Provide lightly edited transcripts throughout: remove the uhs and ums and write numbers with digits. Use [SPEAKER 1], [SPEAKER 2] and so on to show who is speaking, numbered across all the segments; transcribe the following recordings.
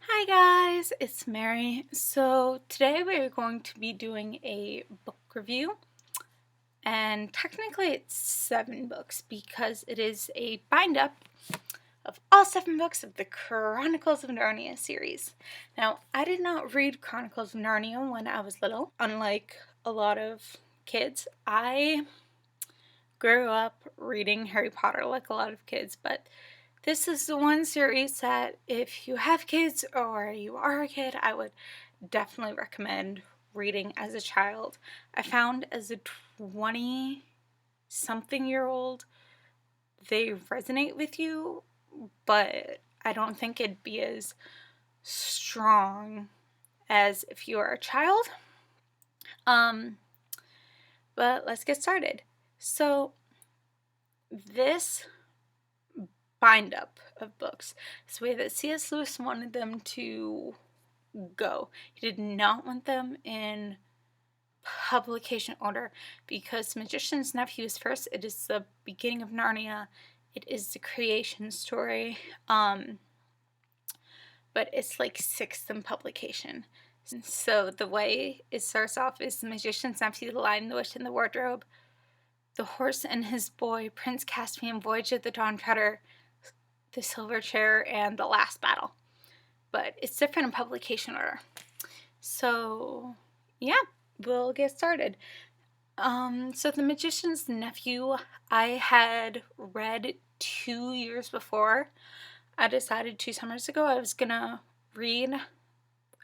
[SPEAKER 1] Hi guys, it's Mary. So today we're going to be doing a book review, and technically it's 7 books because it is a bind up of all 7 books of the Chronicles of Narnia series. Now, I did not read Chronicles of Narnia when I was little, unlike a lot of kids. I grew up reading Harry Potter like a lot of kids, but this is the one series that if you have kids or you are a kid, I would definitely recommend reading as a child. I found as a 20 something year old, they resonate with you, but I don't think it'd be as strong as if you are a child. But let's get started. So this bind up of books is the way that C.S. Lewis wanted them to go. He did not want them in publication order because The Magician's Nephew is first. It is the beginning of Narnia. It is the creation story. But it's like 6th in publication. So the way it starts off is The Magician's Nephew, The Lion, the Witch, and the Wardrobe, The Horse and His Boy, Prince Caspian, Voyage of the Dawn Treader, The Silver Chair, and The Last Battle. But it's different in publication order. So, yeah, we'll get started. So The Magician's Nephew, I had read 2 years before. I decided 2 summers ago I was gonna read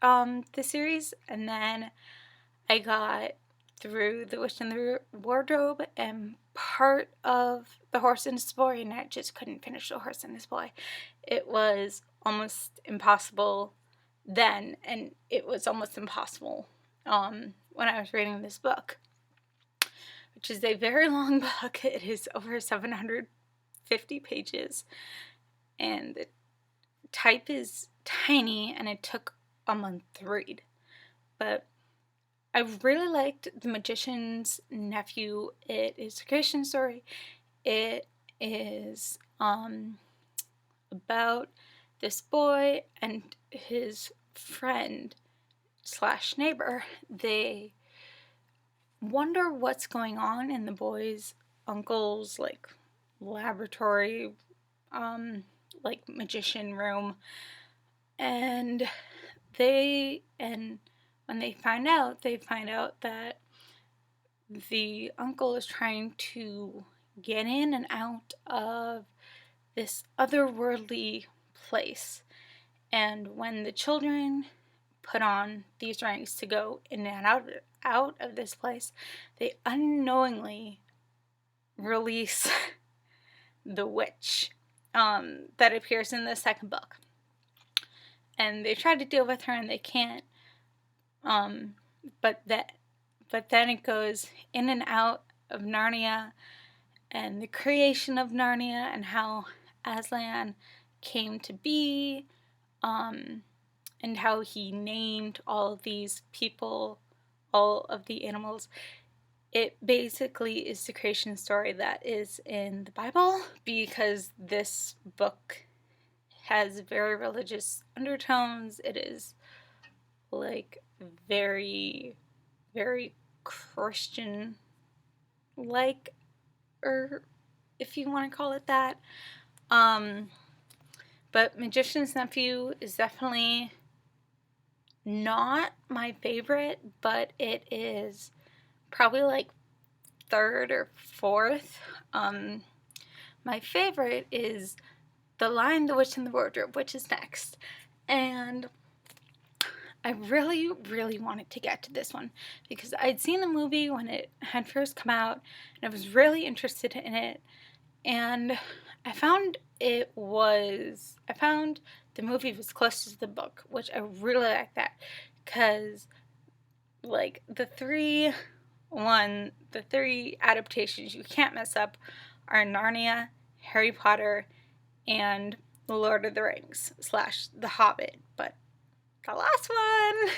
[SPEAKER 1] the series, and then I got through The Witch and the Wardrobe and part of The Horse and His Boy, and I just couldn't finish The Horse and His Boy. It was almost impossible then, and it was almost impossible when I was reading this book, which is a very long book. It is over 750 pages, and the type is tiny, and it took a month to read. But I really liked The Magician's Nephew. It is a creation story. It is about this boy and his friend / neighbor. They wonder what's going on in the boy's uncle's laboratory, like magician room, and when they find out that the uncle is trying to get in and out of this otherworldly place. And when the children put on these rings to go in and out of this place, they unknowingly release the witch that appears in the second book. And they try to deal with her and they can't. But then it goes in and out of Narnia and the creation of Narnia and how Aslan came to be, and how he named all of these people, all of the animals. It basically is the creation story that is in the Bible, because this book has very religious undertones. It is like very, very Christian like, or if you want to call it that. But Magician's Nephew is definitely not my favorite, but it is probably like 3rd or 4th. My favorite is The Lion, the Witch, and the Wardrobe, which is next. And I really, really wanted to get to this one because I'd seen the movie when it had first come out, and I was really interested in it. And I found the movie was close to the book, which I really like that, because like the three adaptations you can't mess up are Narnia, Harry Potter, and The Lord of the Rings / The Hobbit. But the last one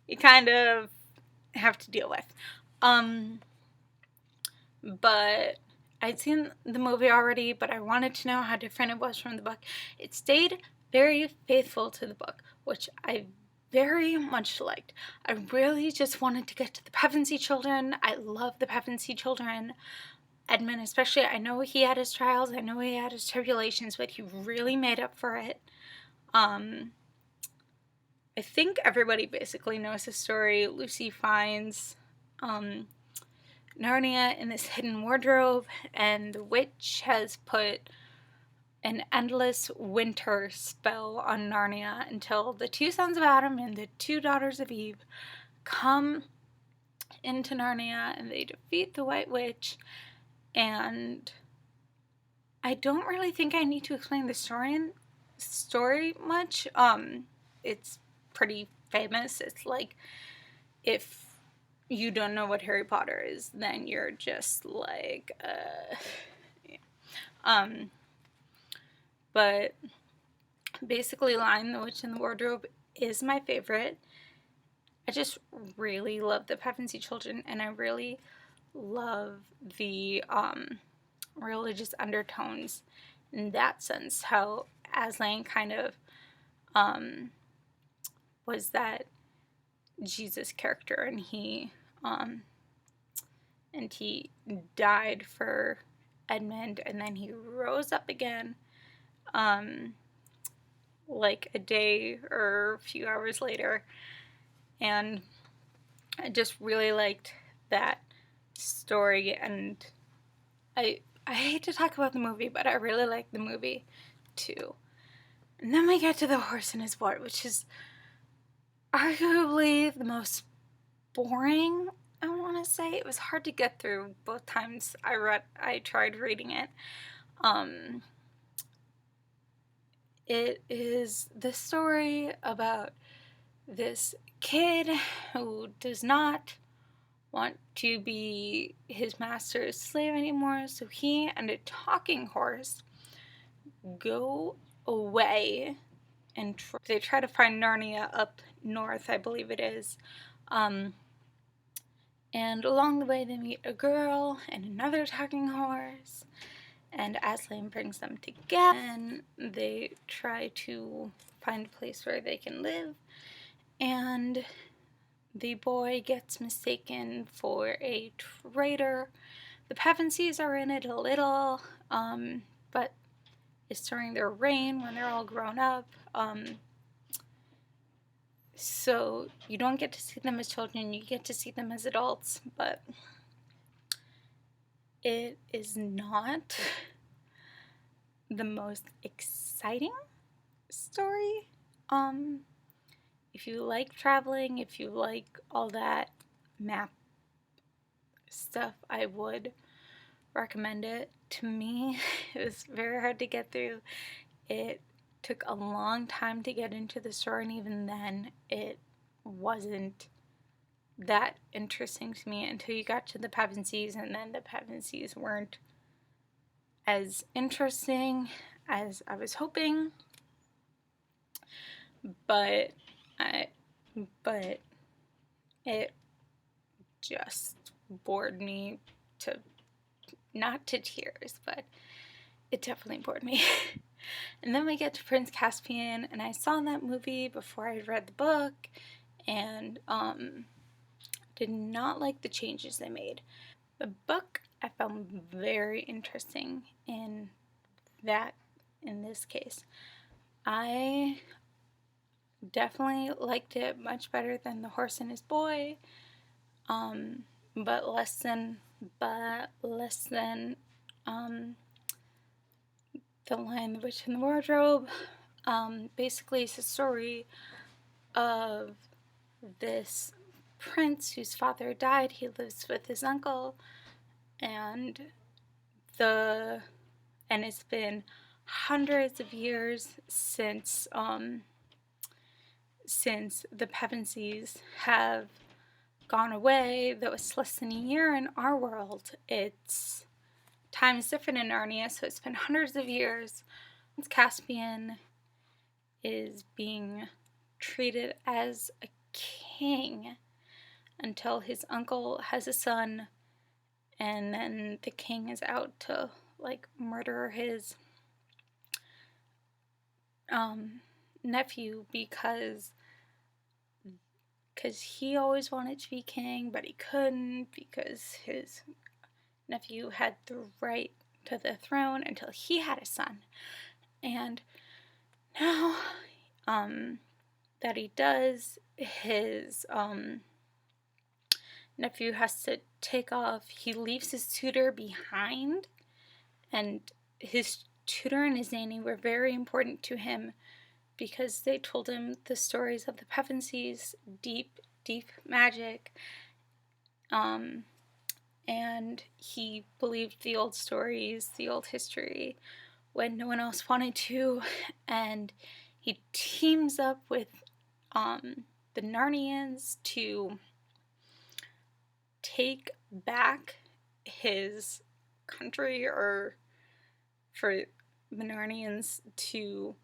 [SPEAKER 1] you kind of have to deal with. But I'd seen the movie already, but I wanted to know how different it was from the book. It stayed very faithful to the book, which I very much liked. I really just wanted to get to the Pevensey children. I love the Pevensey children. Edmund especially, I know he had his trials, I know he had his tribulations, but he really made up for it. I think everybody basically knows the story. Lucy finds Narnia in this hidden wardrobe, and the witch has put an endless winter spell on Narnia until the two sons of Adam and the two daughters of Eve come into Narnia and they defeat the White Witch. And I don't really think I need to explain the story much. It's pretty famous. It's like, if you don't know what Harry Potter is, then you're just like, yeah. But basically, Lion, the Witch, and the Wardrobe is my favorite. I just really love the Pevensey children, and I really love the religious undertones in that sense. How Aslan kind of was that Jesus character, and he died for Edmund, and then he rose up again like a day or a few hours later. And I just really liked that story, and I hate to talk about the movie, but I really like the movie too. And then we get to The Horse and His Board, which is arguably the most boring, I want to say. It was hard to get through both times I tried reading it. It is the story about this kid who does not want to be his master's slave anymore, so he and a talking horse go away and they try to find Narnia up north, I believe it is. And along the way they meet a girl and another talking horse, and Aslan brings them together, and they try to find a place where they can live, and the boy gets mistaken for a traitor. The Pevensies are in it a little, but it's during their reign when they're all grown up. So you don't get to see them as children, you get to see them as adults, but it is not the most exciting story. If you like traveling, if you like all that map stuff, I would recommend it. To me, it was very hard to get through. It took a long time to get into the story, and even then it wasn't that interesting to me until you got to the Pevensies, and then the Pevensies weren't as interesting as I was hoping. But it just bored me to, not to tears, but it definitely bored me. And then we get to Prince Caspian, and I saw that movie before I read the book, and did not like the changes they made. The book I found very interesting in this case. I definitely liked it much better than The Horse and His Boy, but less than The Lion, the Witch, and the Wardrobe. Basically, it's a story of this prince whose father died. He lives with his uncle, and it's been hundreds of years since the Pevensies have gone away. Though it's less than a year in our world, it's time's different in Narnia, so it's been hundreds of years. Caspian is being treated as a king until his uncle has a son, and then the king is out to murder his Nephew because he always wanted to be king, but he couldn't because his nephew had the right to the throne until he had a son. And now that he does, his nephew has to take off. He leaves his tutor behind, and his tutor and his nanny were very important to him because they told him the stories of the Pevensies, deep magic, and he believed the old stories, the old history, when no one else wanted to, and he teams up with the Narnians to take back his country, or for the Narnians to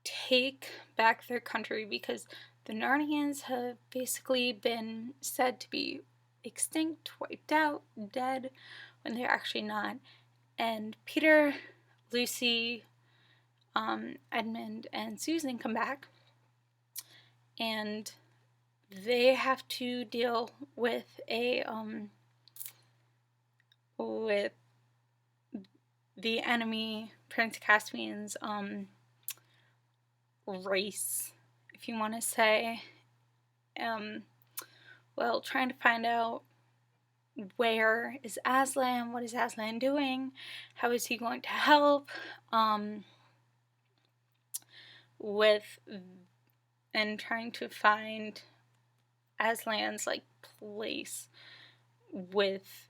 [SPEAKER 1] take back their country, because the Narnians have basically been said to be extinct, wiped out, dead, when they're actually not. And Peter, Lucy, Edmund, and Susan come back, and they have to deal with with the enemy, Prince Caspian's race, if you want to say. Well, trying to find out where is Aslan, what is Aslan doing, how is he going to help, with, and trying to find Aslan's place with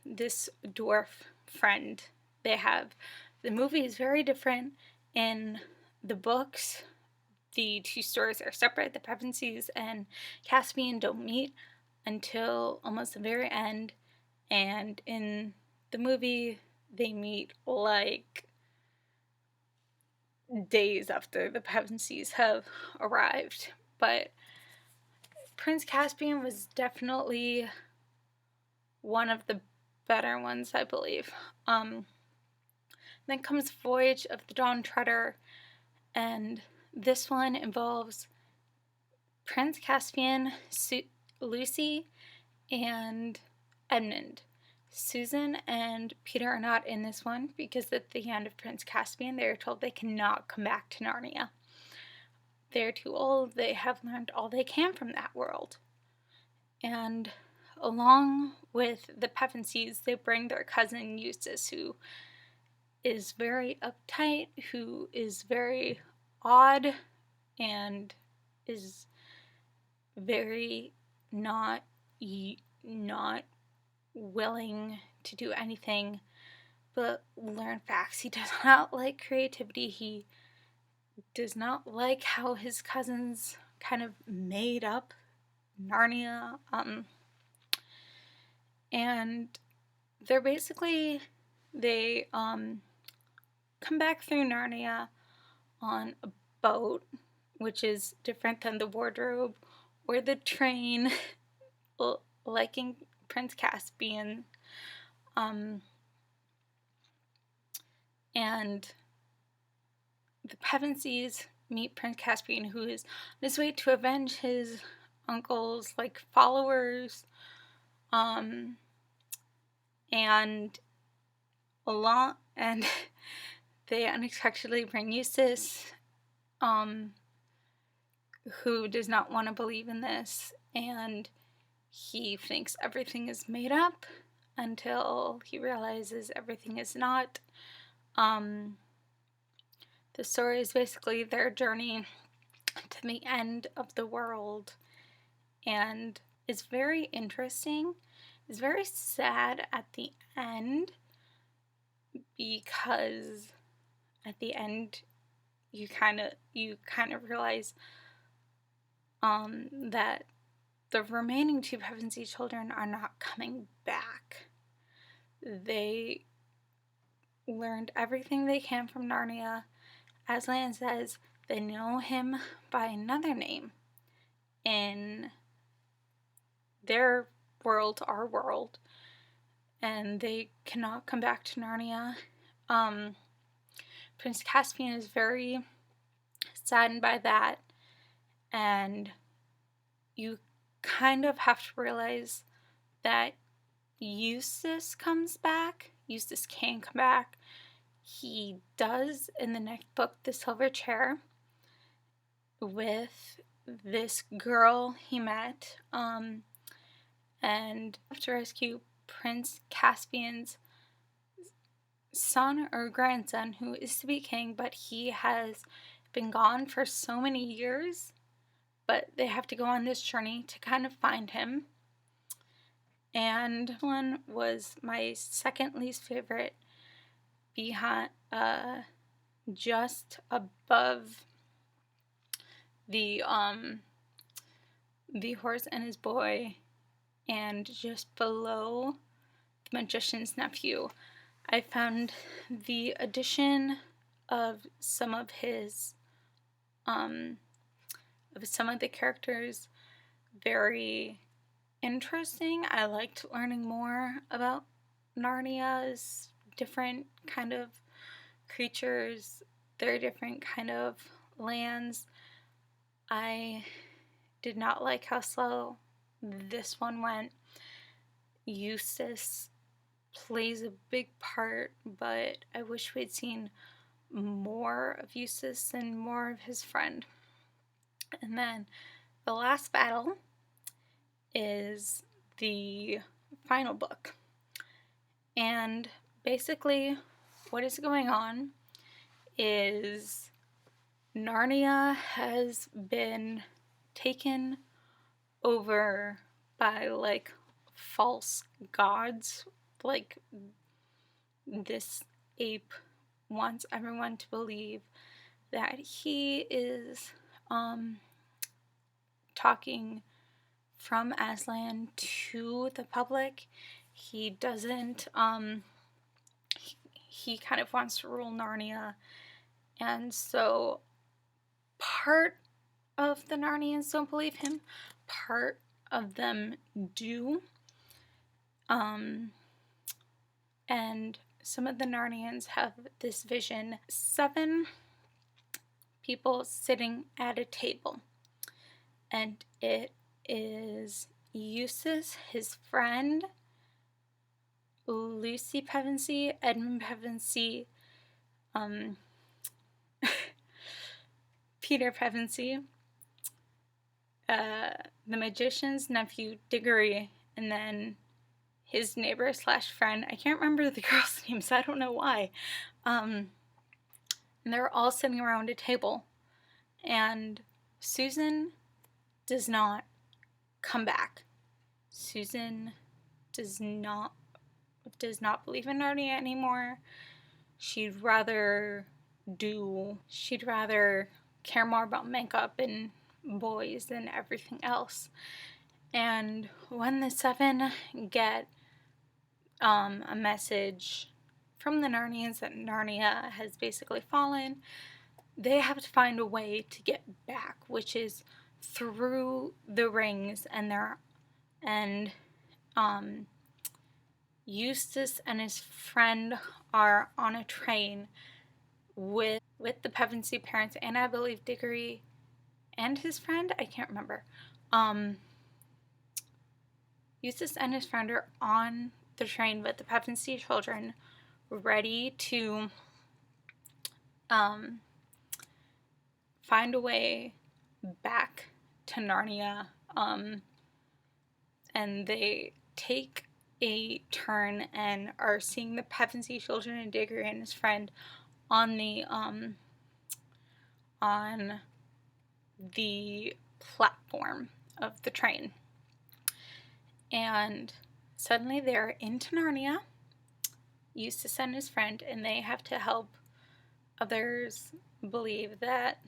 [SPEAKER 1] this dwarf friend they have. The movie is very different. In the books, the two stories are separate. The Pevensies and Caspian don't meet until almost the very end, and in the movie they meet days after the Pevensies have arrived. But Prince Caspian was definitely one of the better ones, I believe. Then comes Voyage of the Dawn Treader, and this one involves Prince Caspian, Lucy, and Edmund. Susan and Peter are not in this one because at the end of Prince Caspian they are told they cannot come back to Narnia. They're too old, they have learned all they can from that world. And along with the Pevensies, they bring their cousin Eustace, who is very uptight, who is very odd, and is very not willing to do anything but learn facts. He does not like creativity. He does not like how his cousins kind of made up Narnia. And they're basically, they come back through Narnia on a boat, which is different than the wardrobe or the train, like in Prince Caspian. And the Pevensies meet Prince Caspian, who is on his way to avenge his uncle's followers, and they unexpectedly bring Eustace, who does not want to believe in this, and he thinks everything is made up until he realizes everything is not. The story is basically their journey to the end of the world, and it's very interesting. It's very sad at the end, because at the end you kind of realize that the remaining two Pevensey children are not coming back. They learned everything they can from Narnia. Aslan says they know him by another name in their world, our world, and they cannot come back to Narnia. Prince Caspian is very saddened by that, and you kind of have to realize that Eustace comes back. Eustace can come back. He does in the next book, The Silver Chair, with this girl he met, and to rescue Prince Caspian's son or grandson, who is to be king, but he has been gone for so many years, but they have to go on this journey to kind of find him. And one was my second least favorite, behind just above the Horse and His Boy, and just below The Magician's Nephew. I found the addition of some of his of some of the characters very interesting. I liked learning more about Narnia's different kind of creatures, their different kind of lands. I did not like how slow this one went. Eustace plays a big part, but I wish we'd seen more of Eustace and more of his friend. And then the last battle is the final book. And basically what is going on is Narnia has been taken over by like false gods. Like, this ape wants everyone to believe that he is talking from Aslan to the public. He doesn't he kind of wants to rule Narnia, and so part of the Narnians don't believe him, part of them do, and some of the Narnians have this vision: 7 people sitting at a table, and it is Eustace, his friend, Lucy Pevensey, Edmund Pevensey, Peter Pevensey, the magician's nephew, Diggory, and then his neighbor / friend. I can't remember the girls' names, I don't know why. And they're all sitting around a table, and Susan does not come back. Susan does not believe in Narnia anymore. She'd rather care more about makeup and boys than everything else. And when the 7 get a message from the Narnians that Narnia has basically fallen, they have to find a way to get back, which is through the rings, and Eustace and his friend are on a train with the Pevensey parents, and I believe Diggory and his friend, I can't remember. Eustace and his friend are on the train with the Pevensey children, ready to find a way back to Narnia, and they take a turn and are seeing the Pevensey children and Diggory and his friend on the platform of the train. And suddenly they're into Narnia, Eustace and his friend, and they have to help others believe that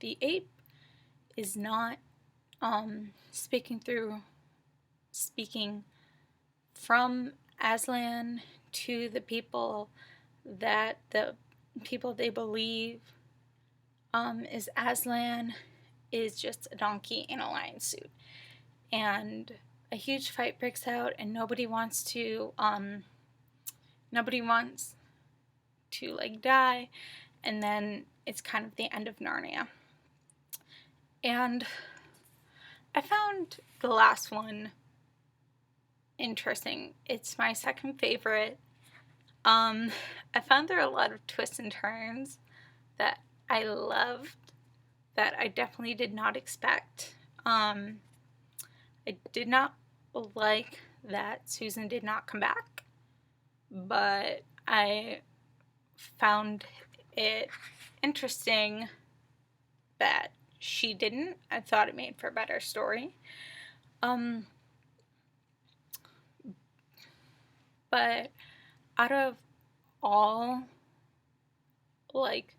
[SPEAKER 1] the ape is not speaking from Aslan to the people, that the people they believe is Aslan is just a donkey in a lion suit. And a huge fight breaks out, and nobody wants to like die, and then it's kind of the end of Narnia. And I found the last one interesting. It's my second favorite. I found there are a lot of twists and turns that I loved that I definitely did not expect. I did not like that Susan did not come back, but I found it interesting that she didn't. I thought it made for a better story. But out of all, like,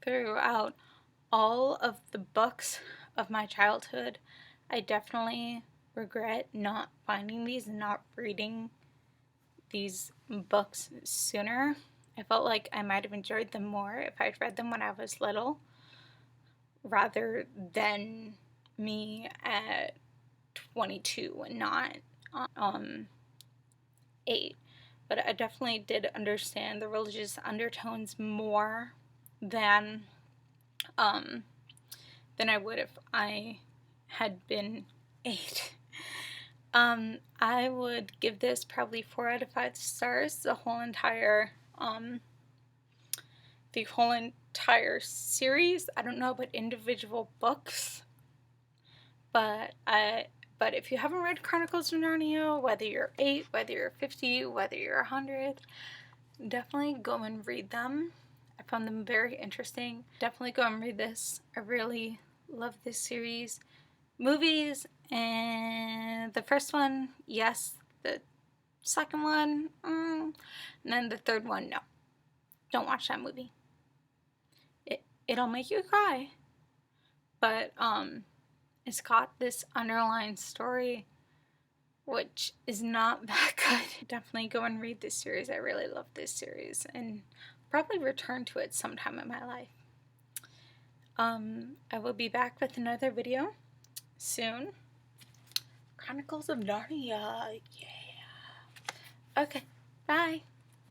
[SPEAKER 1] throughout all of the books of my childhood, I definitely regret not finding these and not reading these books sooner. I felt like I might have enjoyed them more if I'd read them when I was little, rather than me at 22 and not 8. But I definitely did understand the religious undertones more than I would if I had been 8. I would give this probably 4 out of 5 stars. The whole entire series. I don't know about individual books, but if you haven't read Chronicles of Narnia, whether you're 8, whether you're 50, whether you're 100, definitely go and read them. I found them very interesting. Definitely go and read this. I really love this series. Movies, and the first one, yes. The second one, and then the third one, no. Don't watch that movie. It'll make you cry. But it's got this underlying story which is not that good. Definitely go and read this series. I really love this series and probably return to it sometime in my life. I will be back with another video soon. Chronicles of Narnia. Yeah. Okay. Bye.